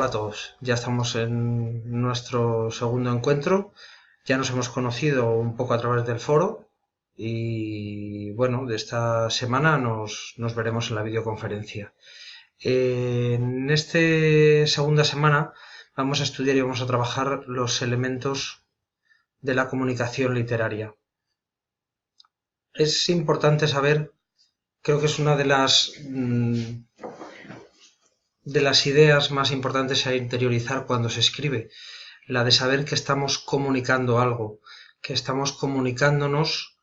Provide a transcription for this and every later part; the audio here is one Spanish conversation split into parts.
Hola a todos, ya estamos en nuestro segundo encuentro, ya nos hemos conocido un poco a través del foro y bueno, de esta semana nos veremos en la videoconferencia. En esta segunda semana vamos a estudiar y vamos a trabajar los elementos de la comunicación literaria. Es importante saber, creo que es una de las ideas más importantes a interiorizar cuando se escribe, la de saber que estamos comunicando algo, que estamos comunicándonos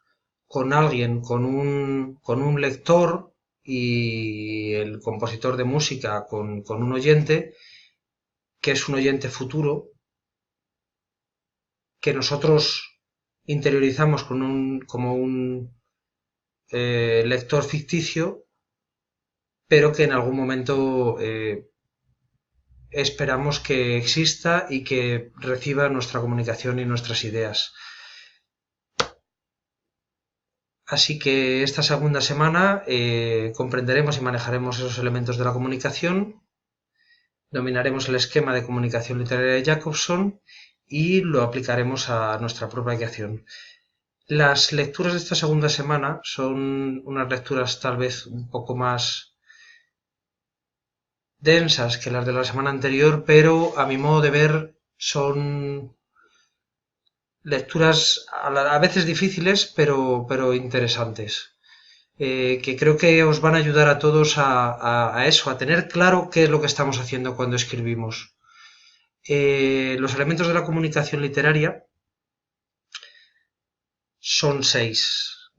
con alguien, con un lector y el compositor de música con un oyente, que es un oyente futuro, que nosotros interiorizamos como un lector ficticio, pero que en algún momento esperamos que exista y que reciba nuestra comunicación y nuestras ideas. Así que esta segunda semana comprenderemos y manejaremos esos elementos de la comunicación, dominaremos el esquema de comunicación literaria de Jacobson y lo aplicaremos a nuestra propia creación. Las lecturas de esta segunda semana son unas lecturas tal vez un poco más densas que las de la semana anterior, pero a mi modo de ver son lecturas a veces difíciles, pero interesantes. Que creo que os van a ayudar a todos a eso, a tener claro qué es lo que estamos haciendo cuando escribimos. Los elementos de la comunicación literaria son 6,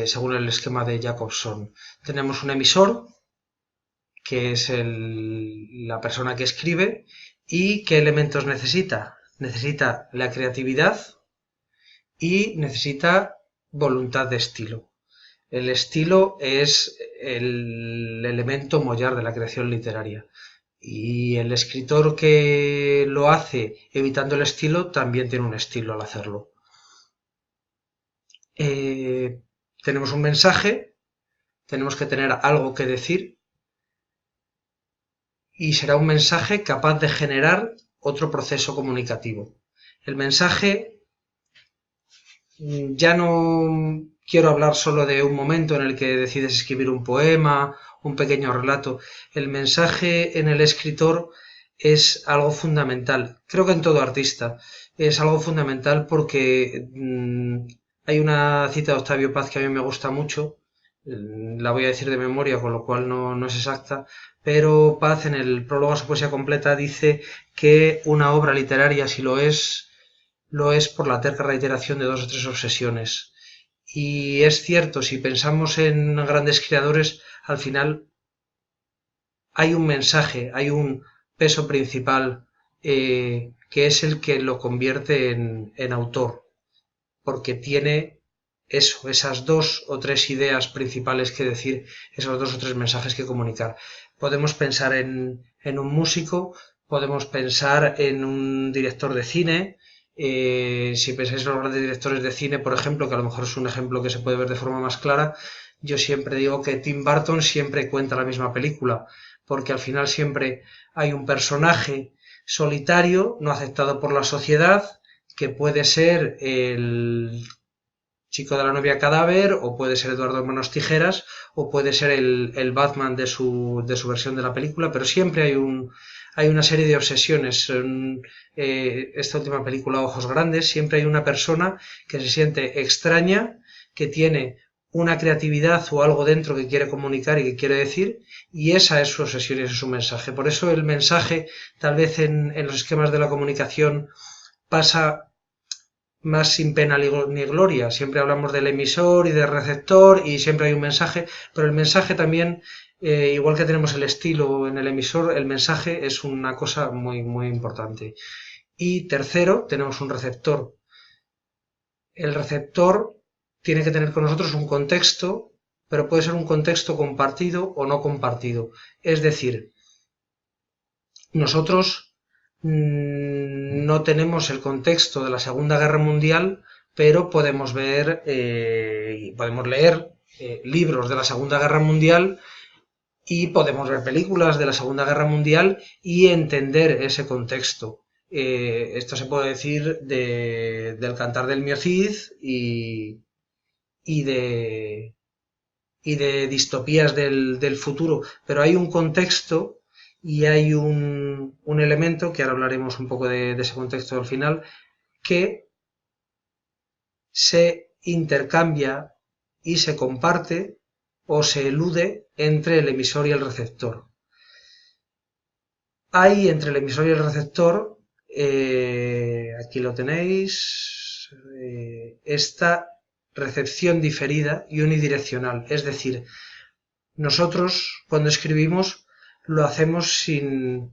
según el esquema de Jacobson. Tenemos un emisor, que es la persona que escribe, y qué elementos necesita. Necesita la creatividad y necesita voluntad de estilo. El estilo es el elemento mollar de la creación literaria. Y el escritor que lo hace evitando el estilo también tiene un estilo al hacerlo. Tenemos un mensaje, tenemos que tener algo que decir y será un mensaje capaz de generar otro proceso comunicativo. El mensaje, ya no quiero hablar solo de un momento en el que decides escribir un poema, un pequeño relato. El mensaje en el escritor es algo fundamental. Creo que en todo artista es algo fundamental porque hay una cita de Octavio Paz que a mí me gusta mucho. La voy a decir de memoria, con lo cual no es exacta, pero Paz en el prólogo a su poesía completa dice que una obra literaria, si lo es por la terca reiteración de 2 o 3 obsesiones. Y es cierto, si pensamos en grandes creadores, al final hay un mensaje, hay un peso principal que es el que lo convierte en autor, porque tiene eso, esas 2 o 3 ideas principales que decir, esos 2 o 3 mensajes que comunicar. Podemos pensar en un músico, podemos pensar en un director de cine. Si pensáis en los grandes directores de cine, por ejemplo, que a lo mejor es un ejemplo que se puede ver de forma más clara, yo siempre digo que Tim Burton siempre cuenta la misma película, porque al final siempre hay un personaje solitario, no aceptado por la sociedad, que puede ser el chico de la novia cadáver, o puede ser Eduardo Manos Tijeras, o puede ser el Batman de su versión de la película, pero siempre hay una serie de obsesiones. En esta última película, Ojos Grandes, siempre hay una persona que se siente extraña, que tiene una creatividad o algo dentro que quiere comunicar y que quiere decir, y esa es su obsesión y ese es su mensaje. Por eso el mensaje, tal vez en los esquemas de la comunicación, pasa más sin pena ni gloria. Siempre hablamos del emisor y del receptor y siempre hay un mensaje, pero el mensaje también, igual que tenemos el estilo en el emisor, el mensaje es una cosa muy, muy importante. Y tercero, tenemos un receptor. El receptor tiene que tener con nosotros un contexto, pero puede ser un contexto compartido o no compartido. Es decir, nosotros no tenemos el contexto de la Segunda Guerra Mundial, pero podemos ver y podemos leer libros de la Segunda Guerra Mundial y podemos ver películas de la Segunda Guerra Mundial y entender ese contexto. Esto se puede decir del Cantar del Mio Cid y de, y de distopías del futuro, pero hay un contexto y hay un elemento, que ahora hablaremos un poco de ese contexto al final, que se intercambia y se comparte o se elude entre el emisor y el receptor. Hay entre el emisor y el receptor, aquí lo tenéis, esta recepción diferida y unidireccional. Es decir, nosotros cuando escribimos lo hacemos sin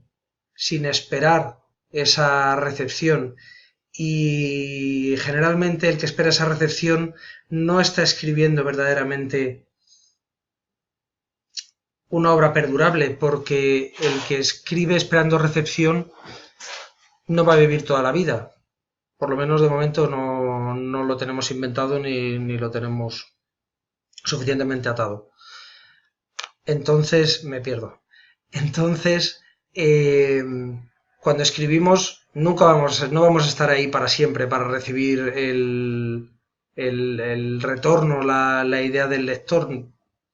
esperar esa recepción, y generalmente el que espera esa recepción no está escribiendo verdaderamente una obra perdurable, porque el que escribe esperando recepción no va a vivir toda la vida. Por lo menos de momento no lo tenemos inventado ni lo tenemos suficientemente atado. Entonces me pierdo. Entonces, cuando escribimos no vamos a estar ahí para siempre para recibir el retorno, la idea del lector.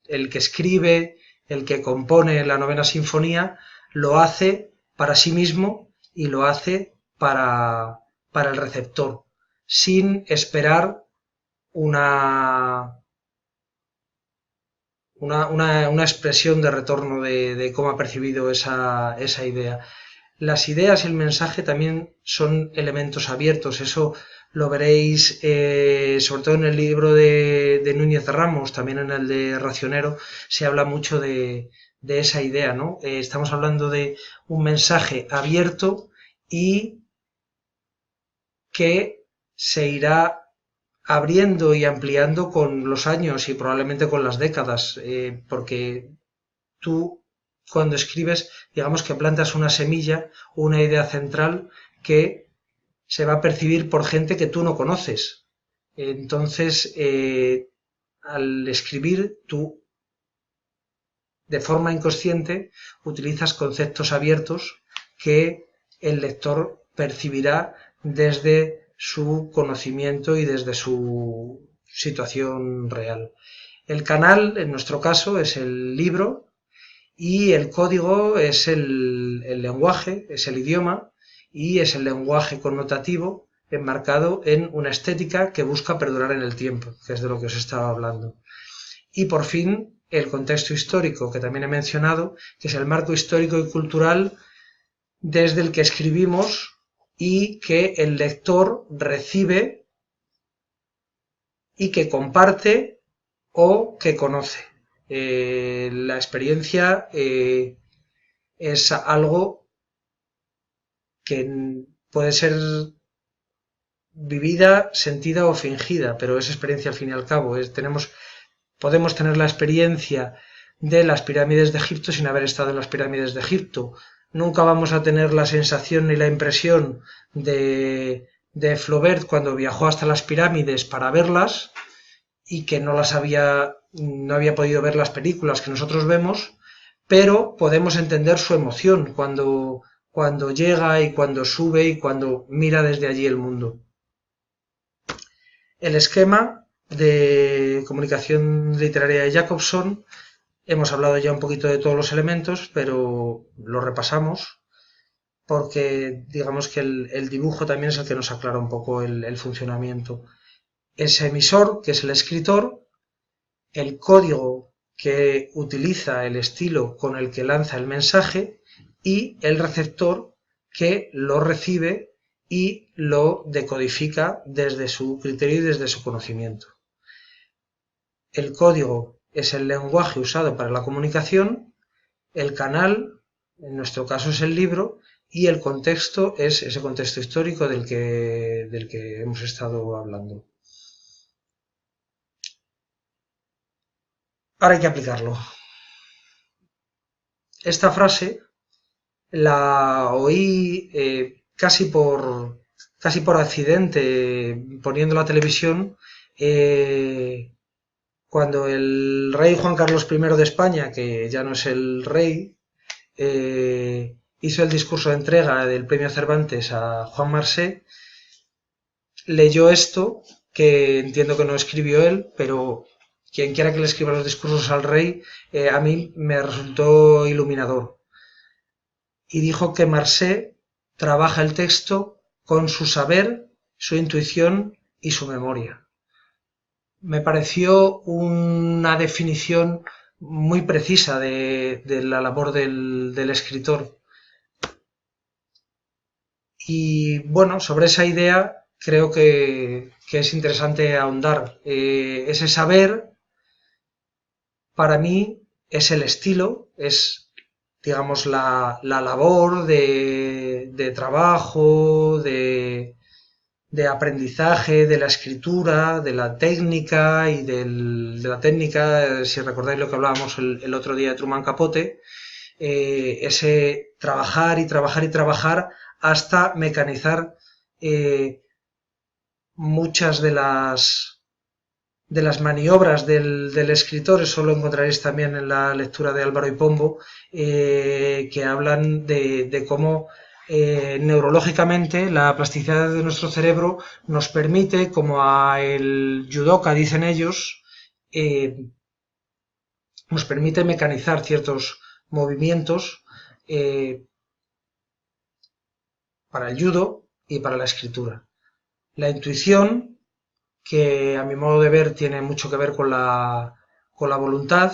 El que escribe, el que compone la Novena Sinfonía, lo hace para sí mismo y lo hace para el receptor, sin esperar una expresión de retorno de cómo ha percibido esa idea. Las ideas y el mensaje también son elementos abiertos, eso lo veréis sobre todo en el libro de Núñez de Ramos, también en el de Racionero, se habla mucho de esa idea, ¿no? Estamos hablando de un mensaje abierto y que se irá abriendo y ampliando con los años y probablemente con las décadas, porque tú cuando escribes, digamos que plantas una semilla, una idea central que se va a percibir por gente que tú no conoces. Entonces, al escribir, tú de forma inconsciente utilizas conceptos abiertos que el lector percibirá desde su conocimiento y desde su situación real. El canal, en nuestro caso, es el libro y el código es el lenguaje, es el idioma y es el lenguaje connotativo enmarcado en una estética que busca perdurar en el tiempo, que es de lo que os estaba hablando. Y por fin, el contexto histórico, que también he mencionado, que es el marco histórico y cultural desde el que escribimos y que el lector recibe y que comparte o que conoce. La experiencia es algo que puede ser vivida, sentida o fingida, pero es experiencia al fin y al cabo. Podemos tener la experiencia de las pirámides de Egipto sin haber estado en las pirámides de Egipto. Nunca vamos a tener la sensación ni la impresión de Flaubert cuando viajó hasta las pirámides para verlas y que no había podido ver las películas que nosotros vemos, pero podemos entender su emoción cuando llega y cuando sube y cuando mira desde allí el mundo. El esquema de comunicación literaria de Jacobson, hemos hablado ya un poquito de todos los elementos, pero lo repasamos porque digamos que el dibujo también es el que nos aclara un poco el funcionamiento. Ese emisor, que es el escritor, el código que utiliza el estilo con el que lanza el mensaje y el receptor que lo recibe y lo decodifica desde su criterio y desde su conocimiento. El código es el lenguaje usado para la comunicación, el canal, en nuestro caso es el libro, y el contexto es ese contexto histórico del que hemos estado hablando. Ahora hay que aplicarlo. Esta frase la oí casi por accidente poniendo la televisión Cuando el rey Juan Carlos I de España, que ya no es el rey, hizo el discurso de entrega del premio Cervantes a Juan Marsé, leyó esto, que entiendo que no escribió él, pero quien quiera que le escriba los discursos al rey, a mí me resultó iluminador. Y dijo que Marsé trabaja el texto con su saber, su intuición y su memoria. Me pareció una definición muy precisa de la labor del escritor. Y bueno, sobre esa idea creo que es interesante ahondar. Ese saber, para mí, es el estilo, es, digamos, la labor de trabajo, de aprendizaje, de la escritura, de la técnica y de la técnica, si recordáis lo que hablábamos el otro día de Truman Capote, ese trabajar y trabajar y trabajar hasta mecanizar muchas de las maniobras del escritor. Eso lo encontraréis también en la lectura de Álvaro y Pombo, que hablan de cómo neurológicamente la plasticidad de nuestro cerebro nos permite, como a el judoka dicen ellos, nos permite mecanizar ciertos movimientos para el judo y para la escritura. La intuición, que a mi modo de ver tiene mucho que ver con la voluntad,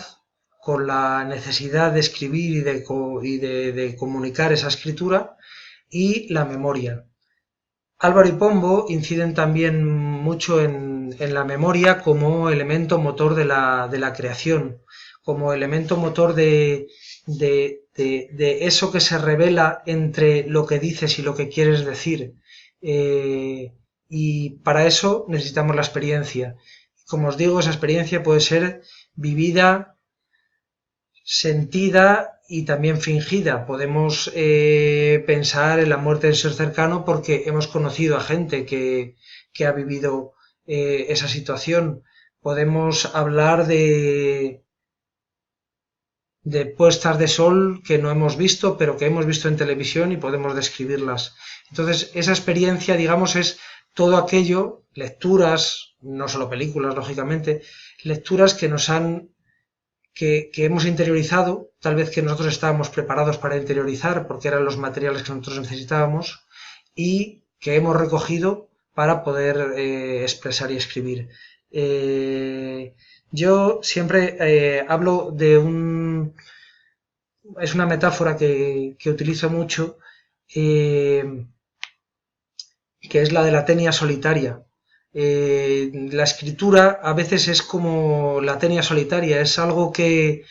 con la necesidad de escribir y de comunicar esa escritura, y la memoria. Álvaro y Pombo inciden también mucho en la memoria como elemento motor de la creación, como elemento motor de eso que se revela entre lo que dices y lo que quieres decir. Y para eso necesitamos la experiencia. Como os digo, esa experiencia puede ser vivida, sentida y también fingida. Podemos pensar en la muerte del ser cercano porque hemos conocido a gente que ha vivido esa situación. Podemos hablar de puestas de sol que no hemos visto, pero que hemos visto en televisión y podemos describirlas. Entonces, esa experiencia, digamos, es todo aquello, lecturas, no solo películas, lógicamente, lecturas que nos han que hemos interiorizado, tal vez que nosotros estábamos preparados para interiorizar porque eran los materiales que nosotros necesitábamos y que hemos recogido para poder expresar y escribir. Yo siempre hablo de es una metáfora que utilizo mucho, que es la de la tenia solitaria. La escritura a veces es como la tenia solitaria, es algo que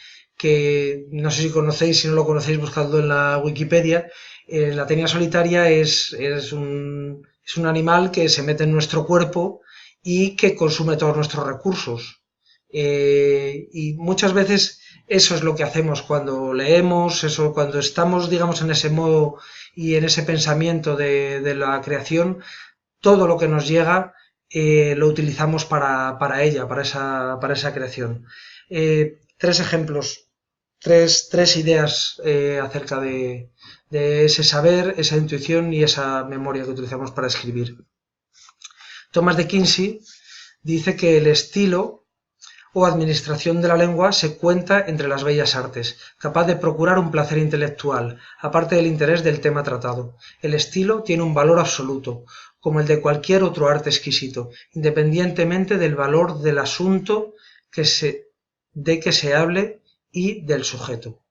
no sé si conocéis, si no lo conocéis, buscadlo en la Wikipedia. La tenia solitaria es un animal que se mete en nuestro cuerpo y que consume todos nuestros recursos. Y muchas veces eso es lo que hacemos cuando leemos, eso cuando estamos, digamos, en ese modo y en ese pensamiento de la creación, todo lo que nos llega lo utilizamos para ella, para esa creación. Tres ejemplos, tres ideas acerca de ese saber, esa intuición y esa memoria que utilizamos para escribir. Thomas de Quincey dice que el estilo o administración de la lengua se cuenta entre las bellas artes, capaz de procurar un placer intelectual, aparte del interés del tema tratado. El estilo tiene un valor absoluto, como el de cualquier otro arte exquisito, independientemente del valor del asunto de que se hable y del sujeto.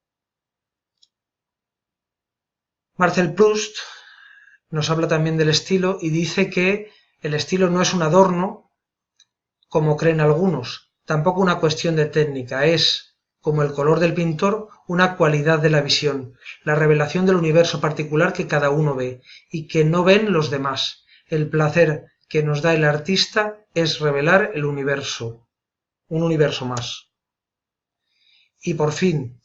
Marcel Proust nos habla también del estilo y dice que el estilo no es un adorno, como creen algunos, tampoco una cuestión de técnica, es, como el color del pintor, una cualidad de la visión, la revelación del universo particular que cada uno ve y que no ven los demás. El placer que nos da el artista es revelar el universo, un universo más. Y por fin,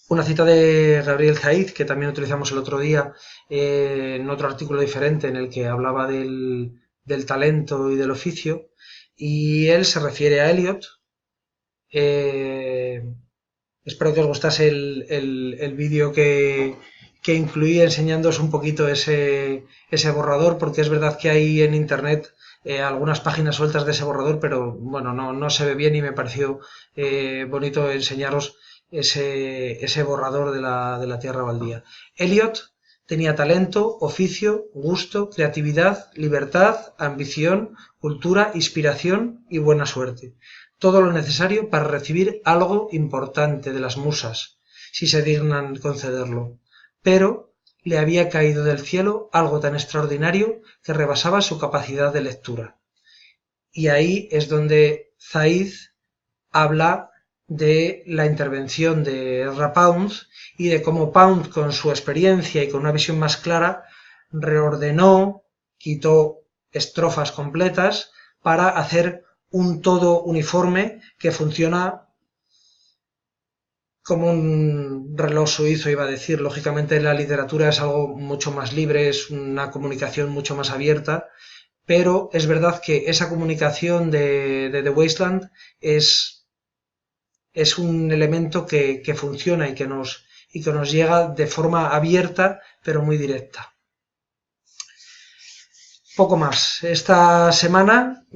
una cita de Gabriel Zaid, que también utilizamos el otro día en otro artículo diferente en el que hablaba del talento y del oficio, y él se refiere a Eliot. Espero que os gustase el vídeo que incluí enseñándoos un poquito ese borrador, porque es verdad que hay en internet algunas páginas sueltas de ese borrador, pero bueno, no se ve bien y me pareció bonito enseñaros ese borrador de la Tierra Baldía. Eliot tenía talento, oficio, gusto, creatividad, libertad, ambición, cultura, inspiración y buena suerte. Todo lo necesario para recibir algo importante de las musas, si se dignan concederlo. Pero le había caído del cielo algo tan extraordinario que rebasaba su capacidad de lectura. Y ahí es donde Zaid habla de la intervención de Ezra Pound y de cómo Pound, con su experiencia y con una visión más clara, reordenó, quitó estrofas completas para hacer un todo uniforme que funciona como un reloj suizo, iba a decir. Lógicamente la literatura es algo mucho más libre, es una comunicación mucho más abierta, pero es verdad que esa comunicación de The Wasteland es un elemento que funciona y que nos llega de forma abierta, pero muy directa. Poco más. Esta semana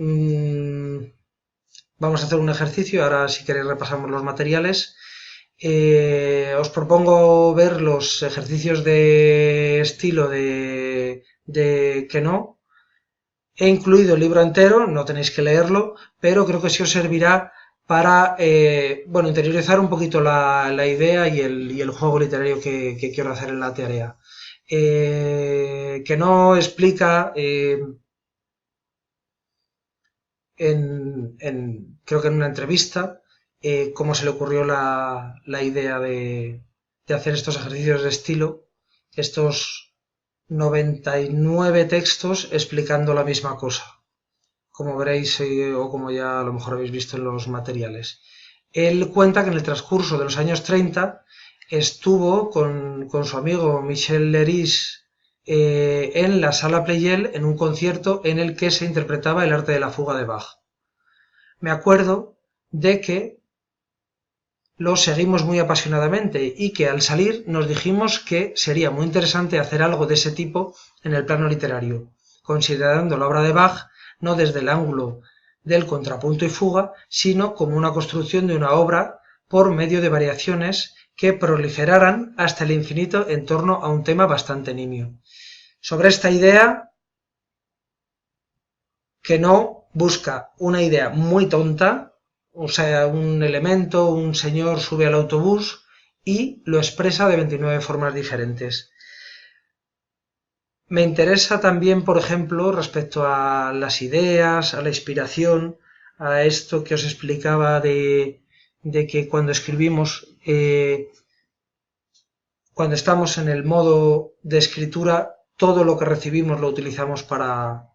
vamos a hacer un ejercicio, ahora si queréis repasamos los materiales. Os propongo ver los ejercicios de estilo de Queneau. He incluido el libro entero, no tenéis que leerlo, pero creo que sí os servirá para bueno, interiorizar un poquito la idea y el juego literario que quiero hacer en la tarea. Queneau explica creo que en una entrevista cómo se le ocurrió la idea de hacer estos ejercicios de estilo, estos 99 textos explicando la misma cosa, como veréis o como ya a lo mejor habéis visto en los materiales. Él cuenta que en el transcurso de los años 30 estuvo con su amigo Michel Leiris en la Sala Pleyel en un concierto en el que se interpretaba el arte de la fuga de Bach. Me acuerdo de que lo seguimos muy apasionadamente y que al salir nos dijimos que sería muy interesante hacer algo de ese tipo en el plano literario, considerando la obra de Bach no desde el ángulo del contrapunto y fuga, sino como una construcción de una obra por medio de variaciones que proliferaran hasta el infinito en torno a un tema bastante nimio. Sobre esta idea, Queneau busca una idea muy tonta, o sea, un elemento, un señor sube al autobús y lo expresa de 29 formas diferentes. Me interesa también, por ejemplo, respecto a las ideas, a la inspiración, a esto que os explicaba de que cuando escribimos, cuando estamos en el modo de escritura, todo lo que recibimos lo utilizamos para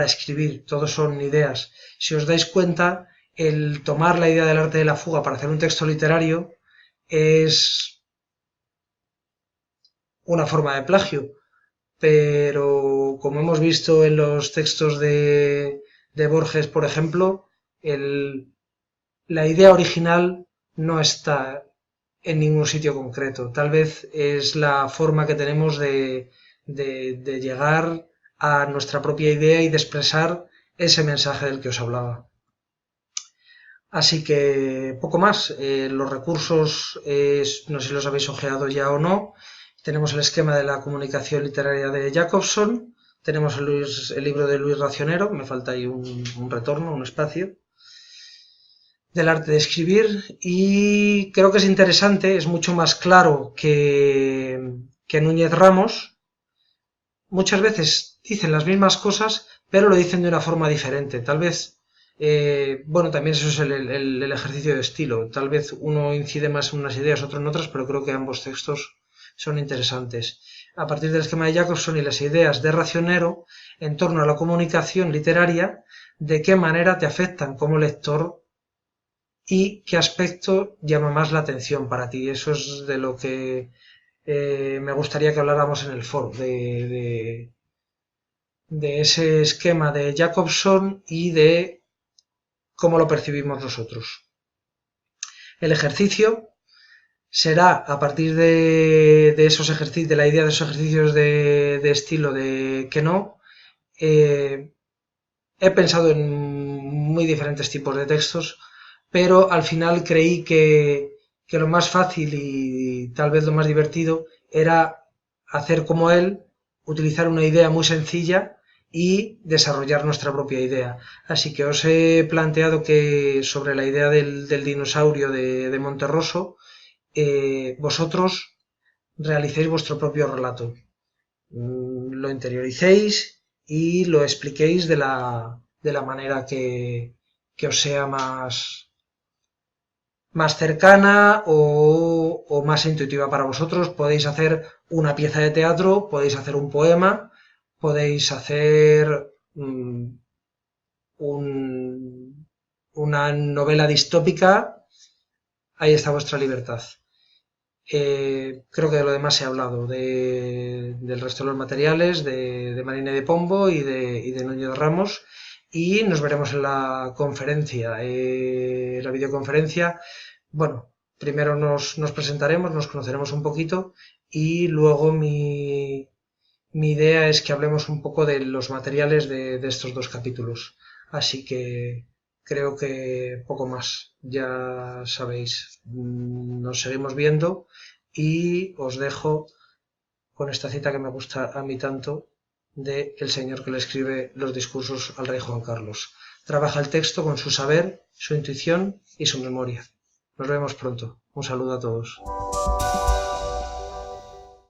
escribir, todos son ideas. Si os dais cuenta, el tomar la idea del arte de la fuga para hacer un texto literario es una forma de plagio, pero como hemos visto en los textos de Borges, por ejemplo, la idea original no está en ningún sitio concreto. Tal vez es la forma que tenemos de llegar a nuestra propia idea y de expresar ese mensaje del que os hablaba. Así que poco más. Los recursos, no sé si los habéis ojeado ya o no. Tenemos el esquema de la comunicación literaria de Jacobson. Tenemos el libro de Luis Racionero, me falta ahí un retorno, un espacio, del arte de escribir, y creo que es interesante, es mucho más claro que Núñez Ramos. Muchas veces dicen las mismas cosas, pero lo dicen de una forma diferente. Tal vez, bueno, también eso es el ejercicio de estilo. Tal vez uno incide más en unas ideas, otro en otras, pero creo que ambos textos son interesantes. A partir del esquema de Jacobson y las ideas de Racionero en torno a la comunicación literaria, de qué manera te afectan como lector y qué aspecto llama más la atención para ti. Eso es de lo que me gustaría que habláramos en el foro, de ese esquema de Jacobson y de cómo lo percibimos nosotros. El ejercicio será a partir de esos ejercicios, de la idea de esos ejercicios de estilo de que no. He pensado en muy diferentes tipos de textos, pero al final creí que lo más fácil y tal vez lo más divertido era hacer como él, utilizar una idea muy sencilla y desarrollar nuestra propia idea. Así que os he planteado que sobre la idea del dinosaurio de Monterroso, vosotros realicéis vuestro propio relato. Lo interioricéis y lo expliquéis de la manera que os sea más cercana o más intuitiva para vosotros. Podéis hacer una pieza de teatro, podéis hacer un poema, podéis hacer una novela distópica. Ahí está vuestra libertad. Creo que de lo demás he hablado, del resto de los materiales, de Marina de Pombo y de Núñez de Ramos. Y nos veremos en la conferencia, la videoconferencia. Bueno, primero nos presentaremos, nos conoceremos un poquito y luego mi idea es que hablemos un poco de los materiales de estos dos capítulos. Así que creo que poco más. Ya sabéis, nos seguimos viendo y os dejo con esta cita que me gusta a mí tanto de el señor que le escribe los discursos al rey Juan Carlos. Trabaja el texto con su saber, su intuición y su memoria. Nos vemos pronto. Un saludo a todos.